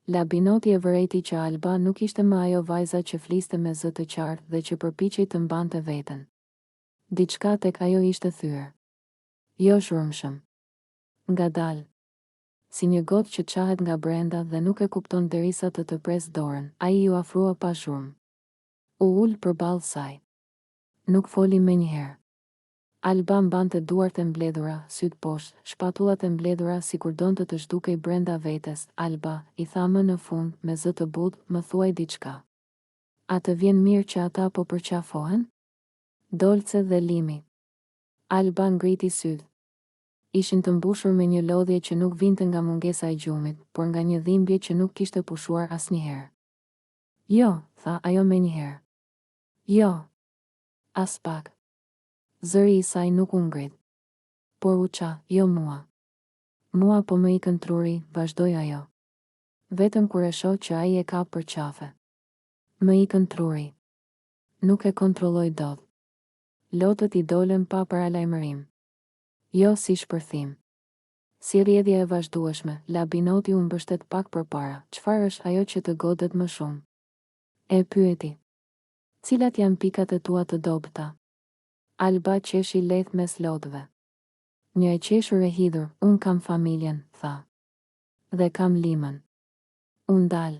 Labinoti e vërejti që Alba nuk ishte më ajo vajza që fliste me zë të qartë dhe që përpiqej të mbante veten. Diçka tek ajo ishte thyer. Jo zhurmshëm. Ngadalë. Si një gotë që qahet nga brenda dhe nuk e kupton derisa të pres dorën, ai ju afrua pa zhurmë. U ul përballë saj. Nuk foli menjëherë. Alba mbante duart e mbledhura, sytë poshtë, shpatullat e mbledhura sikur donte të zhdukej brenda vetes. Alba, i tha më në fund, me zë të butë, më thuaj diçka. A të vjen mirë që ata po përqafohen? Dolce dhe Limi. Alba ngriti sytë. Ishin të mbushur me një lodhje që nuk vinte nga mungesa e gjumit, por nga një dhimbje që nuk kishte pushuar asnjëherë. Jo, tha ajo menjëherë. Jo. As pak. Zëri i saj nuk u ngrit. Por u qa, jo mua. Mua po më ikën truri, vazhdoi ajo. Vetëm kur e shoh që ai e ka për qafe. Më ikën truri. Nuk e kontrolloj dot. Lotët i dolën pa paralajmërim. Jo si shpërthim. Si rrjedhja e vazhdueshme, Labinoti u mbështet pak përpara. Çfarë është ajo që të godet më shumë? E pyeti. Cilat janë pikat e tua të dobëta? Alba qeshi lehtë mes lotëve. Një e qeshur e hidhur, unë kam familjen, tha. Dhe kam Limën. Unë dal.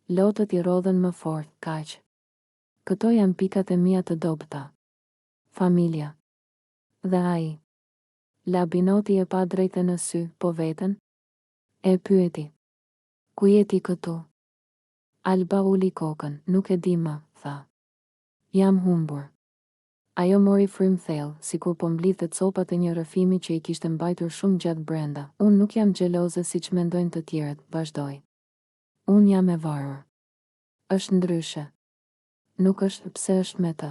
Lotët i rodhen më fort, kaq. Këto janë pikat e mia të dobëta. Familja. Dhe ai. Labinoti e pa drejtë në sy, po veten? E pyeti. Ku jeti këtu? Alba uli kokën, nuk e di më, tha. Jam humbur. Ajo mori frymë thellë, sikur po mblidhte copat e një rrëfimi që i kishte mbajtur shumë gjatë brenda. Unë nuk jam xheloze siç mendojnë të tjerët, vazhdoi. Unë jam e varur. Është ndryshe. Nuk është pse është me të.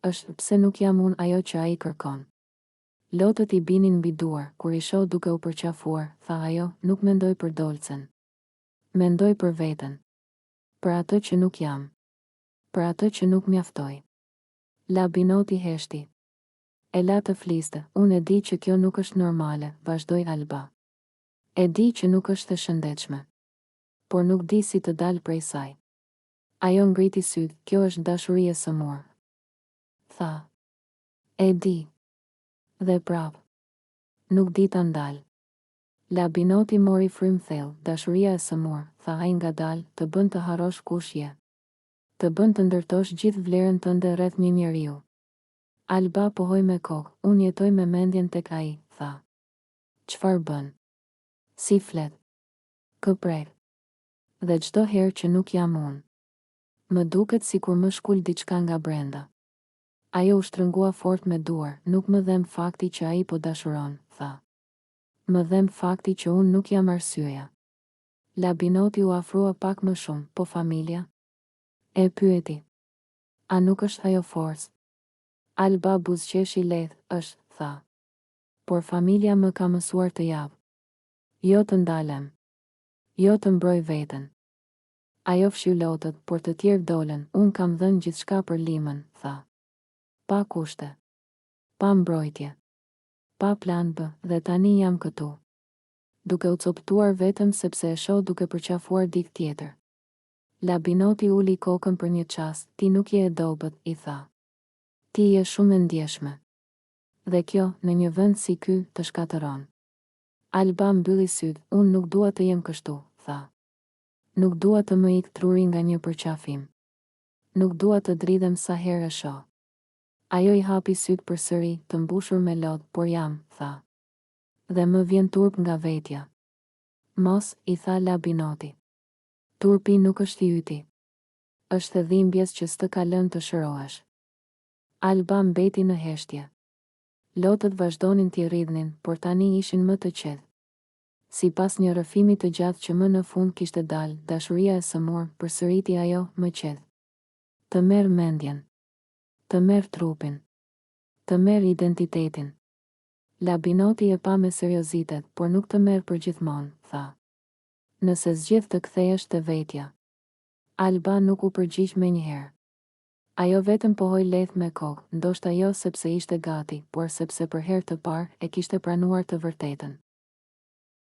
Është pse nuk jam unë ajo që ai kërkon. Lotët i binin mbi duar, kur i shoh duke u përqafuar, tha ajo, nuk mendoj për Dolcen. Mendoj për veten. Për atë që nuk jam. Për atë që nuk mjaftoj. Labinoti heshti. E la të fliste, unë e di që kjo nuk është normale, vazhdoi Alba. E di që nuk është e shëndetshme. Por nuk di si të dalë prej saj. Ajo ngriti sytë, kjo është dashuri e sëmurë. Tha. E di. Dhe prapë. Nuk di ta ndal. Labinoti mori frymë thellë, dashuria e sëmurë, tha ai ngadalë, të bën të harrosh kush je. Të bën të ndërtosh gjithë vlerën tënde rreth një njeriu. Alba pohoi me kokë, unë jetoj me mendjen tek ai, tha. Çfarë bën? Si flet? Kë prek? Dhe çdo herë që nuk jam unë. Më duket sikur më shkul diçka nga brenda. Ajo u shtrëngua fort me duar, nuk më dhem fakti që ai po dashuron, tha. Më dhem fakti që unë nuk jam arsyeja. Labinoti u afrua pak më shumë, po familja? E pyeti. A nuk është ajo forcë? Alba buzëqeshi lehtë, është, tha. Por familja më ka mësuar të jap. Jo të ndalem. Jo të mbroj veten. Ajo fshiu lotët, por të tjerë dolën, unë kam dhënë gjithçka për Limën, tha. Pa kushte. Pa mbrojtje. Pa plan B, dhe tani jam këtu. Duke u coptuar vetëm sepse e shoh duke përqafuar dikë tjetër. Labinoti uli kokën për një çast, ti nuk je e dobët, i tha. Ti je shumë e ndjeshme. Dhe kjo, në një vend si ky, të shkatëron. Alba mbylli sytë, unë nuk dua të jem kështu, tha. Nuk dua të më ikë truri nga një përqafim. Nuk dua të dridhem sa herë e shoh. Ajo i hapi sytë përsëri, të mbushur me lot, por jam, tha. Dhe më vjen turp nga vetja. Mos, i tha Labinoti. Turpi nuk është i yti. Është e dhimbjes që s'të ka lënë të shërohesh. Alba mbeti në heshtje. Lotët vazhdonin t'i rridhnin, por tani ishin më të qetë. Si pas një rrëfimi të gjatë që më në fund kishte dalë, dashuria e sëmurë, përsëriti ajo, më qetë. Të merr mendjen. Të merr trupin. Të merr identitetin. Labinoti e pa me seriozitet, por nuk të merr përgjithmonë, tha. Nëse zgjedh të kthehesh te vetja. Alba nuk u përgjigj menjëherë. Ajo vetëm pohoi lehtë me kokë, ndoshta jo sepse ishte gati, por sepse për herë të parë e kishte pranuar të vërtetën.